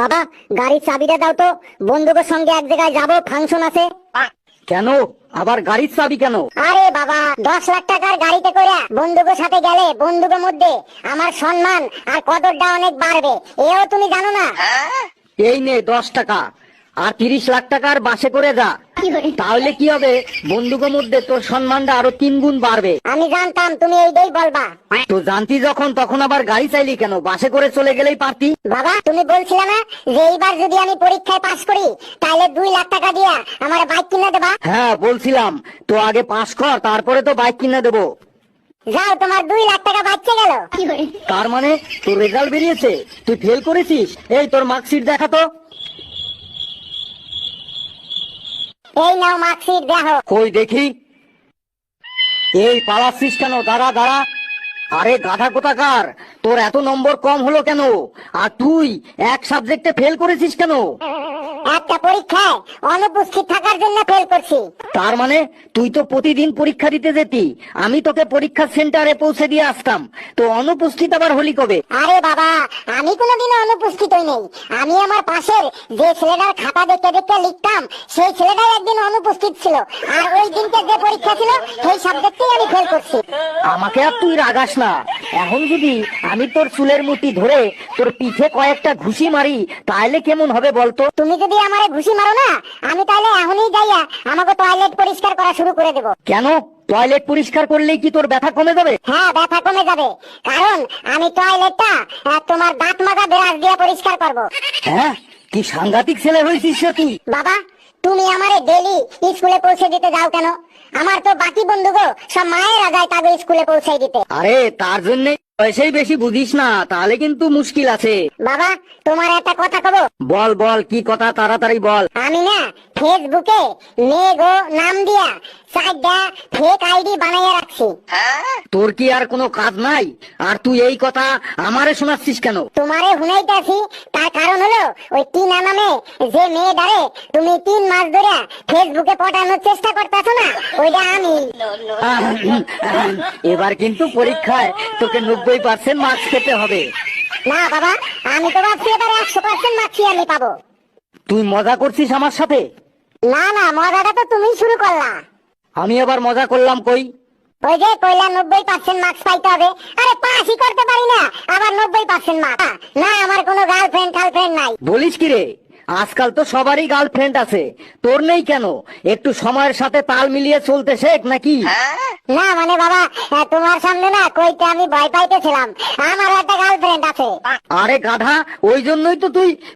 বাবা, গাড়ির চাবিটা দাও তো, বন্ধুদের সঙ্গে এক জায়গায় যাবো, ফাংশন আছে। কেন আবার গাড়ির চাবি কেন? আরে বাবা, 10 লাখ টাকার গাড়িতে করে বন্ধুদের সাথে গেলে বন্ধুদের মধ্যে আমার সম্মান আর কদরটা অনেক বাড়বে, এও তুমি জানো না? এই নে 10 টাকা, আর 30 লাখ টাকার বাসে করে যা, তাহলে কি হবে, বন্ধুদের মধ্যে তোর সম্মানটা আরো 3 গুণ বাড়বে। আমি জানতাম তুমি এইটাই বলবা। তো জানতি যখন, তখন আবার গাড়ি চাইলি কেন? বাসে করে চলে গেলেই পারতি। বাবা, তুমি বলছিলে না যে এইবার যদি আমি পরীক্ষায় পাশ করি তাহলে 2 লাখ টাকা দিয়া আমার বাইক কিনে দেবা? হ্যাঁ বলছিলাম, তো আগে পাস কর, তারপরে তো বাইক কিনে দেবো। যাও, তোমার 2 লাখ টাকা বাচ্চা গেল। তার মানে তোর রেজাল্ট বেরিয়েছে, তুই ফেল করেছিস? এই তোর মার্কশিট দেখা তো। এই নাও মার্কশিট, দেখো। কই দেখি। এই পালাচ্ছিস কেন? দাঁড়া দাঁড়া। আরে গাধা কোথাকার, তোর এত নম্বর কম হলো কেন? আর তুই এক সাবজেক্টে ফেল করেছিস কেন? একটা পরীক্ষায় অনুপস্থিত থাকার জন্য ফেল করছি। তার মানে তুই তো প্রতিদিন পরীক্ষা দিতে যেতি, আমি তোকে পরীক্ষা সেন্টারে পৌঁছে দিয়ে আসতাম, তো অনুপস্থিত আবার হলি কবে? আরে বাবা, আমি কোনোদিনও অনুপস্থিত হই নাই। আমি আমার পাশের যে ছেলেটার খাতা দেখতে দেখতে লিখতাম, সেই ছেলেটাই একদিন অনুপস্থিত ছিল, আর ওই দিনকে যে পরীক্ষা ছিল সেই সাবজেক্টেই আমি ফেল করছি। আমাকে আর তুই রাগাস না। এখন যদি আমি তোর চুলের মুঠি ধরে তোর পিঠে কয়েকটা ঘুষি মারি, তাহলে কেমন হবে বলতো? তুমি যদি আমারে ঘুষি মারো না, আমি তাহলে এখনই যাইয়া আমাকে টয়লেট পরিষ্কার করা শুরু করে দেবো। কেন? টয়লেট পরিষ্কার করলেই কি তোর ব্যথা কমে যাবে? হ্যাঁ, ব্যথা কমে যাবে, কারণ আমি টয়লেটটা তোমার দাঁত মাজা ব্রাশ দিয়ে পরিষ্কার করব। হ্যাঁ, কি সাংঘাতিক ছেলে হয়েছিস রে তুই। বাবা, তুমি আমারে ডেলি স্কুলে পৌঁছে দিতে যাও কেন? আমার তো বাকি বন্ধুগো সব মায়েরা যায় তাদের স্কুলে পৌঁছে দিতে। আরে তার জন্য পয়সাই বেশি বুঝিস না, তাহলে কিন্তু মুশকিল আছে। বাবা, তোমার একটা কথা কব? বল বল, কি কথা, তাড়াতাড়ি বল। আমি না ফেসবুকে মেঘো নাম দিয়া 4টা ফেক আইডি বানাইয়া রাখছি। তোর কি আর কোনো কাজ নাই? আর তুই এই কথা আমারে শোনাচ্ছিস কেন? তোমারে হুনাইতেছি, তার কারণ হলো ওই টিনা নামে যে মেয়েটারে তুমি 3 মাস ধরে ফেসবুকে পটানোর চেষ্টা করতেছো না, ওইটা আমি। এবার কিন্তু পরীক্ষায় তোকে 90% মার্কস পেতে হবে। না বাবা, আমি তো ভাবছি এবার 100% মার্কসই আমি পাবো। তুই মজা করছিস আমার সাথে? না না, মজাটা তো তুমি শুরু করলা। আমি আবার মজা করলাম কই? ওই যে কইলা 90% মার্কস পাইতে হবে, আরে পাসই করতে পারি না, আবার 90% মার্কস? না, আমার কোনো গার্লফ্রেন্ড নাই। বলিস কি রে? আজকাল তো সবারই গার্লফ্রেন্ড আছে, তোর নেই কেন? একটু সময়ের সাথে তাল মিলিয়ে চলতে শেখ নাকি? না মানে বাবা, তোমার সামনে না কইতে আমি ভয় পাইতেছিলাম, আমার একটা গার্লফ্রেন্ড আছে। আরে গাধা, ওই জন্যই তো তুই